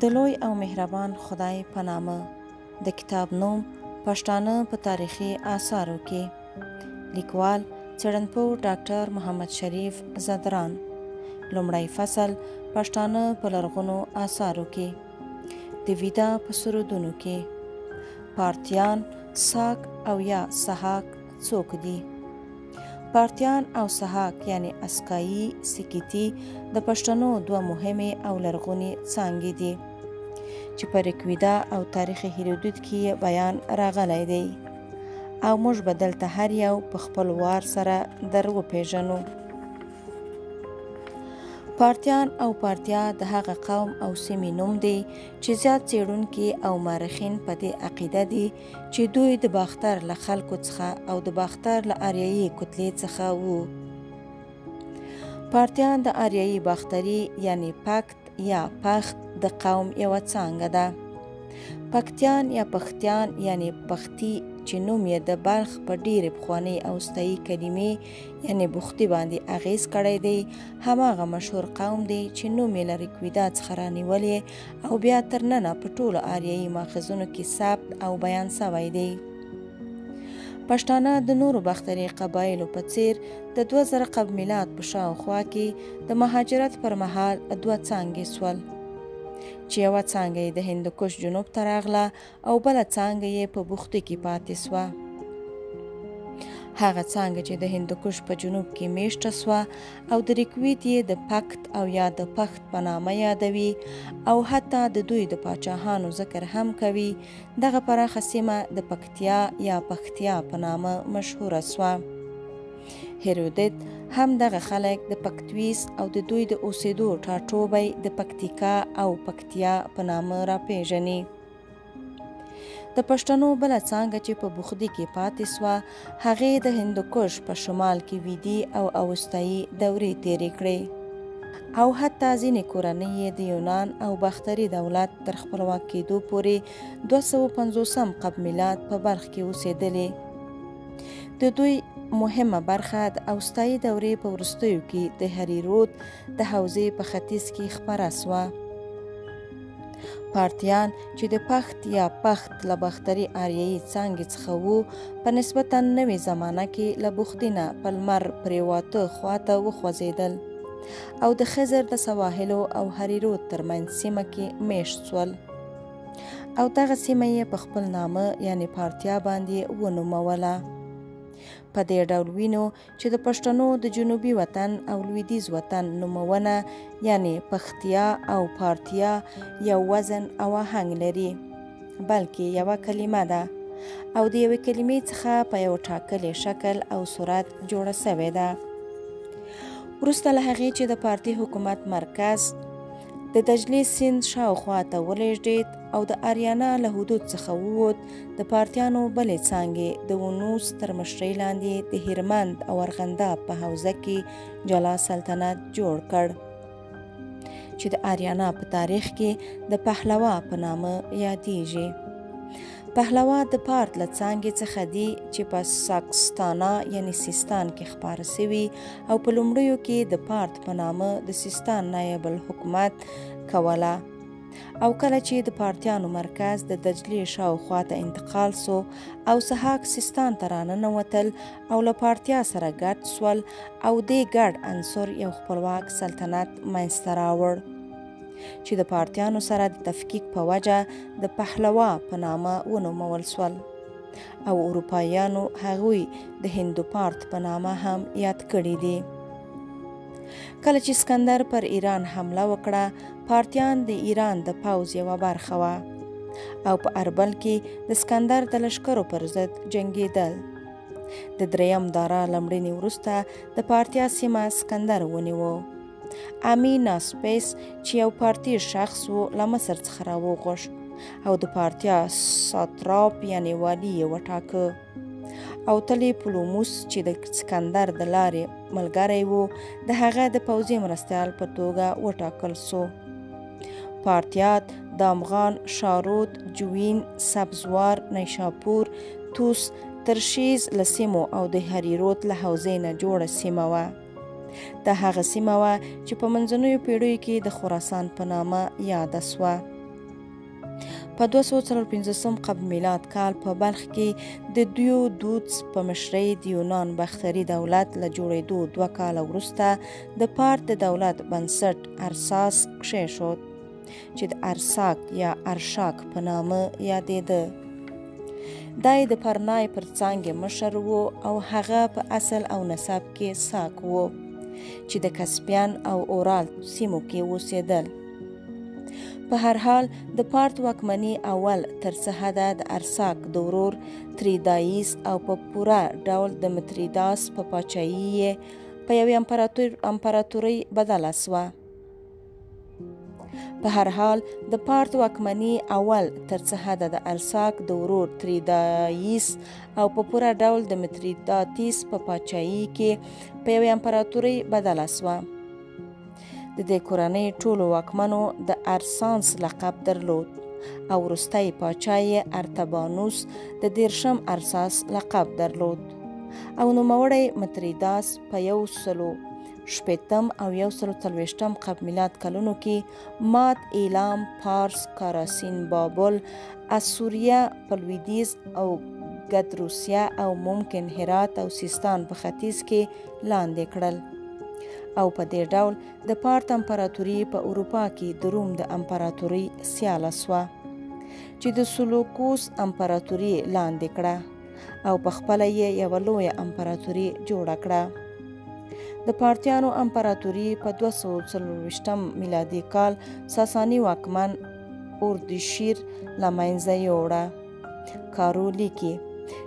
د لوی او مهربان خدای په نامه. د کتاب نوم پښتانه په تاریخي آثارو کې. لیکوال څېړنپوه ډاکټر محمد شریف زدران. لومړی فصل پښتانه په لرغونو آثارو کې. د ویدا په سرودونو کې. پارتیان، ساک او یا سحاک څوک دي؟ پارتیان او سحاک یعنی اسکایي سکیتی د پښتنو دوه مهمې او لرغونې څانګې دي چې په ریګویدا او تاریخ هیرودوت کې بیان راغلی دی او موږ به دلته هر یو په خپل وار سره در وپېژنو. پارتیان او پارتیا د هغه قوم او سیمې نوم دی چې زیات څېړونکي او مورخین په دې عقیده دي چې دوی د باختر له خلکو څخه او د باختر له آریایي کتلې څخه وو. پارتیان د آریایي باختري یعنی پکت یا پخت د قوم یوه څانګه ده. پکتیان یا پختیان یعنی پختی چې نوم یې د بلخ په ډېرې پخوانۍ او ستایي کلمې یعنی بختي باندې اغیز کړی دی، هماغه مشهور قوم دی چې نوم یې له ریګویدا څخه رانیولی او بیا تر ننه په ټولو آریایي ماخذونو کې ثبت او بیان سوی دی. پښتانه د نورو باختري قبایلو په څیر د 2000 قبل میلاد په شاوخوا کې د مهاجرت پر مهال دوه څانګې سول چې یوه څانګه یې د هندوکش جنوب ته راغله او بله څانګه یې په بختي کې پاتې سوه. هغه څانګه چې د هندوکش په جنوب کې میشته سوه او د ریګوید یې د پکت او یا د پخت په نامه یادوي او حتی د دوی د پاچاهانو ذکر هم کوي. دغه پراخه سیمه د پکتیا یا پختیا په نامه مشهوره سوه. هیرودوت هم دغه خلک د پکتویس او د دوی د اوسېدو ټاټوبی د پکتیکا او پکتیا په نامه راپېژني. د پښتنو بله څانګه چې په بختي کې پاتې سوه هغې د هندوکش په شمال کې ویدي او اوستایي دورې تېرې کړې او حتی ځینې کورنۍ یې د یونان او باختري دولت تر خپلواک کېدو پورې 250 قبل میلاد په بلخ کې اوسېدلې. د دوی مهمه برخه د اوستایي دورې په وروستیو کې د هریرود د حوزې په ختیځ کې خپره سوه. پارتیان چې د پخت یا پخت له باختري آریایي څانګې څخه وو په نسبتا نوې زمانه کې له بختي نه په لمر پرېواته خواته وخوځېدل او د خزر د سواحلو او هریرود ترمنځ سیمه کې میشت سول او دغه سیمه یې په خپل نامه یعنی پارتیا باندې ونوموله. په دې ډول وینو چې د پښتنو د جنوبي وطن او لویدیځ وطن نومونه یعنی پختیا او پارتیا یو وزن او آهنګ لري، بلکې یوه کلمه ده او د یوې کلمې څخه په یو ټاکلي شکل او صورت جوړه سوې ده. وروسته له هغې چې د پارتي حکومت مرکز د دجلې سیند شاوخوا ته ولېږدېد او د آریانا له حدود څخه ووت، د پارتیانو بلې څانګې د ونوس تر مشرۍ لاندې د هیرمند او ارغنداب په حوزه کې جلا سلطنت جوړ کړ چې د آریانا په تاریخ کې د پهلوا په نامه یادیږي. پهلوا د پارت له څانګې څخه دي چې په ساکستانا یعنی سیستان کې خپاره سوي او په لومړیو کې د پارت په نامه د سیستان نایب الحکومت کوله او کله چې د پارتیانو مرکز د دجلې شاوخوا ته انتقال سو او سحاک سیستان ته راننوتل او له پارتیا سره ګډ سول او دې ګډ عنصر یو خپلواک سلطنت منځته راوړ چې د پارتیانو سره د تفکیک په وجه د پهلوا په نامه ونومول سول او اروپایانو هغوی د هندو پارت په نامه هم یاد کړي دي. کله چې اسکندر پر ایران حمله وکړه، پارتیان د ایران د پوځ یوه برخه وه او په اربل کې د اسکندر د لشکرو پر ضد جنګېدل. د دریم داره لمړنې وروسته د پارتیا سیمه اسکندر ونیوه. امیناسپیس چې یو پارتي شخص و له مصر څخه راوغوښت او د پارتیا ساتراپ یعنی والي یې وټاکه او تلی پولوموس چې د اسکندر د لارې ملګری و د هغه د پوځي مرستیال په توګه وټاکل سو. پارتیات دامغان، شارود، جوین، سبزوار، نیشاپور، توس، ترشیز له سیمو او د هریرود له حوزې نه جوړه سیمه وه. دا هغه سیمه وه چې په منځنیو پیړیو کې د خراسان په نامه یاده سوه. په 245 قبل میلاد کال په بلخ کې د دیودوتس په مشرۍ د یونان باختري دولت له جوړېدو 2 کاله وروسته د پارت د دولت بنسټ ارساس کښېښود چې د ارساک یا ارشاک په نامه یادېده. دا یې د پرنای پر څانګې مشر و او هغه په اصل او نسب کې ساک و چې د کسپیان او اورال سیمو کې اوسېدل. په هر حال د پارت واکمني اول تر څه حده د ارساک د ورور تریدایس او په پوره ډول د متریداس په پاچاهۍ یې په یوې امپراتورۍ بدله سوه. په هر حال د پارت واکمني اول تر څه حده د ارساک د ورور تریدایس او په پوره ډول د متریداتیس په پاچاهۍ کې په یوې امپراتورۍ بدله سوه. د دې کورنۍ ټولو واکمنو د ارسانس لقب درلود او وروستی پاچا یې ارتبانوس د 13 ارساس لقب درلود او نوموړی متریداس په 160 او 140 قبل میلاد کلونو کې مات ایلام، پارس، کاراسین، بابل، اسوریا په لویدیځ او ګدروسیا او ممکن هرات او سیستان په ختیځ کې لاندې کړل او په دې ډول د پارت امپراتوري په اروپا کې د روم د امپراتوري سیاله سوه چې د سلوکوس امپراتوري لاندې کړه او په خپله یې یوه لویه امپراتوري جوړه کړه. د پارتیانو امپراتوري په 224 میلادي کال ساساني واکمن اردشیر له منځه یووړه. کارو لیکي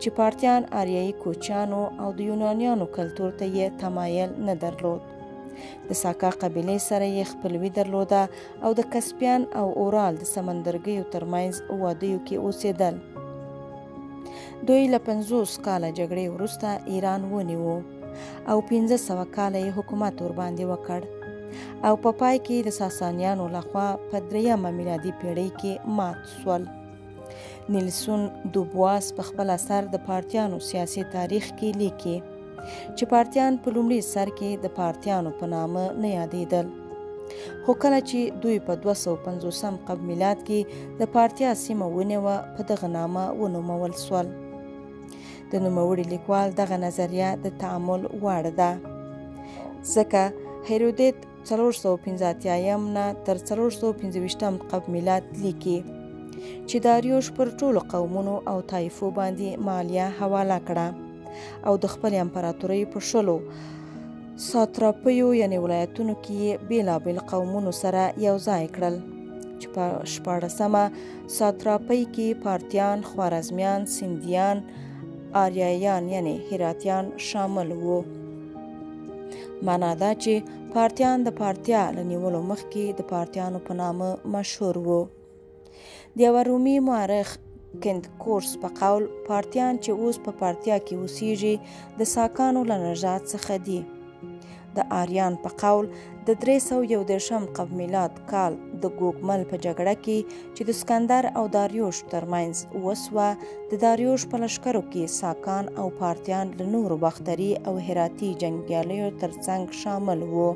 چې پارتیان آریایي کوچیانو او د یونانیانو کلتور ته یې تمایل نه درلود. د ساکا قبیلې سره یې خپلوي درلوده او د کسپیان او اورال د سمندرګیو ترمنځ وادیو کې اوسېدل. دوی له 50 کاله جګړې وروسته ایران ونیو او 1500 کاله یې حکومت ورباندې وکړ او په پای کې د ساسانیانو لخوا په 3 میلادي پیړۍ کې مات سول. نیلسون دوبواس په خپل اثر د پارتیانو سیاسي تاریخ کې لیکي چې پارتیان په لومړي سر کې د پارتیانو په نامه نه یادېدل، خو کله چې دوی په 250 قبل میلاد کې د پارتیا سیمه ونیوه په دغه نامه ونومول سول. د نوموړي لیکوال دغه نظریه د تأمل وړ ده ځکه هیرودیت 485 نه تر 425 قبل میلاد لیکي چې داریوش پر ټولو قومونو او طایفو باندې مالیه حواله کړه او د خپل امپراتورۍ په 10 ساتراپیو یعنی ولایتونو کې بیلابیل قومونو سره یو ځای کړل چې په 14 ساتراپۍ کې پارتیان، خوارزمیان، سیندیان، آریایان یعنی هراتیان شامل وو. معنا دا چې پارتیان د پارتیا له نیولو مخکې د پارتیانو په نامه مشهور وو. د یوه رومي مورخ کندکورس په قول پارتیان چې اوس په پارتیا کې اوسیږي د ساکانو له نژاد څخه دي. د آریان په قول د 311 قبل میلاد کال د ګوګمل په جګړه کې چې د اسکندر او داریوش ترمنځ وسوه د داریوش په لښکرو کې ساکان او پارتیان له نورو باختري او هراتي جنګیالیو ترڅنګ شامل وو.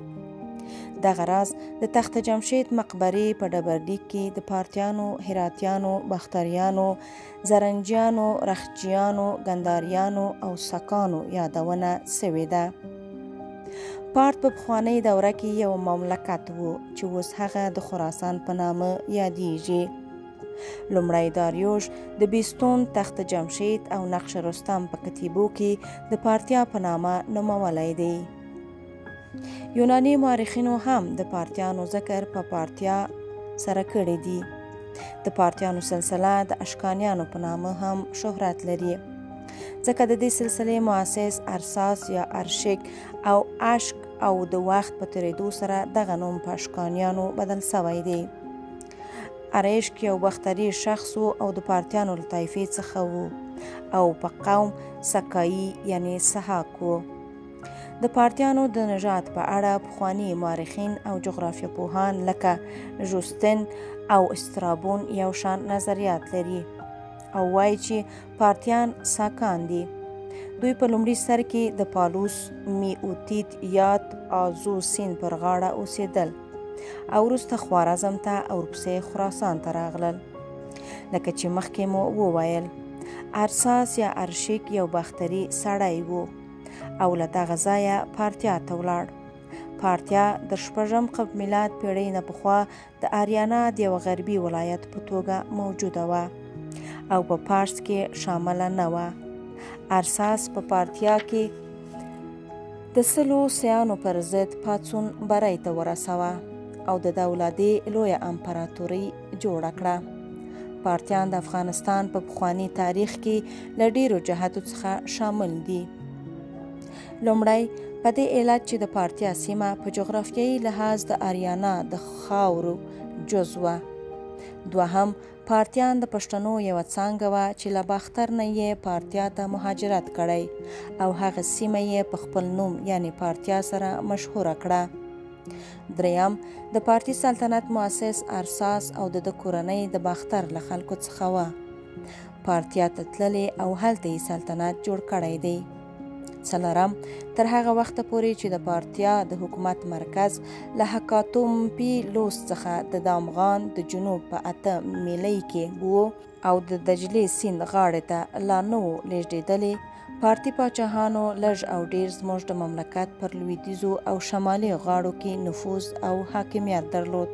دغه راز د تخت جمشید مقبرې په ډبرلیک کې د پارتیانو، هراتیانو، باختریانو، زرنجیانو، رخجیانو، ګنداریانو او سکانو یادونه سوې ده. پارت په پخوانۍ دوره کې یو مملکت و چې اوس هغه د خراسان په نامه یادیږي. لومړی داریوش د بیستون، تخت جمشید او نقش رستم په کتیبو کې د پارتیا په نامه نومولی دی. یوناني مورخینو هم د پارتیانو ذکر په پارتیا سره کړی دی. د پارتیانو سلسله د اشکانیانو په نامه هم شهرت لري ځکه د دې سلسلې مؤسس ارساس یا ارشک او اشک او د وخت په تیریدو سره دغه نوم په اشکانیانو بدل سوی دی. ارشک یو باختري شخص او د پارتیانو له طایفې څخه و او په قوم سکایی یعنی سحاک و. د پارتیانو د نژاد په اړه پخواني مورخین او جغرافیه پوهان لکه ژوستن او استرابون یو شان نظریات لري او وایي چې پارتیان ساکان دي. دوی په لومړي سر کې د پالوس، میوتیت، یات، آزو سیند پر غاړه اوسېدل او وروسته خوارزم ته او ورپسې خراسان ته راغلل. لکه چې مخکې مو وویل. ارساس یا ارشیک یو باختري سړی و او له دغه ځایه پارتیا ته ولاړ. پارتیا د 6 قبل میلاد پیړۍ نه پخوا د آریانا د یو غربي ولایت په توګه موجوده وه او په پارس کې شامله نه وه. ارساس په پارتیا کې د 100 سیانو پر ضد پاڅون بری ته ورسوه او د دولادي لویه امپراتوري جوړه کړه. پارتیان د افغانستان په پخوانی تاریخ کې له ډیرو جهاتو څخه شامل دي. لومړی په دې علت چې د پارتیا سیمه په جغرافیایي لحاظ د آریانا د خاورو جز وه. دوهم، پارتیان د پښتنو یوه څانګه وه چې له باختر نه یې پارتیا ته مهاجرت کړی او هغه سیمه یې په خپل نوم یعنی پارتیا سره مشهوره کړه. دریم، د پارتي سلطنت مؤسس ارساس او د کورنۍ د باختر له خلکو څخه وه. پارتیا ته تللی او هلته یې سلطنت جوړ کړی دی. څلورم، تر هغه وخته پورې چې د پارتیا د حکومت مرکز له حکاتومپي لوس څخه د دامغان د جنوب په 8 میلۍ کې وو او د دجلې سیند غاړې ته لا نه وو لېږدېدلی، پارتي پاچاهانو لږ او ډیر زموږ د مملکت پر لویدیځو او شمالي غاړو کې نفوذ او حاکمیت درلود.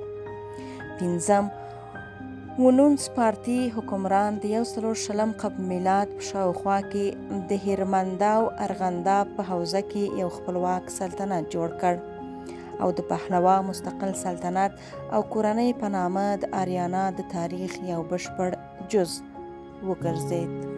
پنځم، ونونس پارتي حکمران د 120 قبل میلاد په شاوخوا کې د هیرمنداو ارغنداب په حوزه کې یو خپلواک سلطنت جوړ کړ او د پهلوا مستقل سلطنت او کورنۍ په نامه د آریانا د تاریخ یو بشپړ جز وګرځید.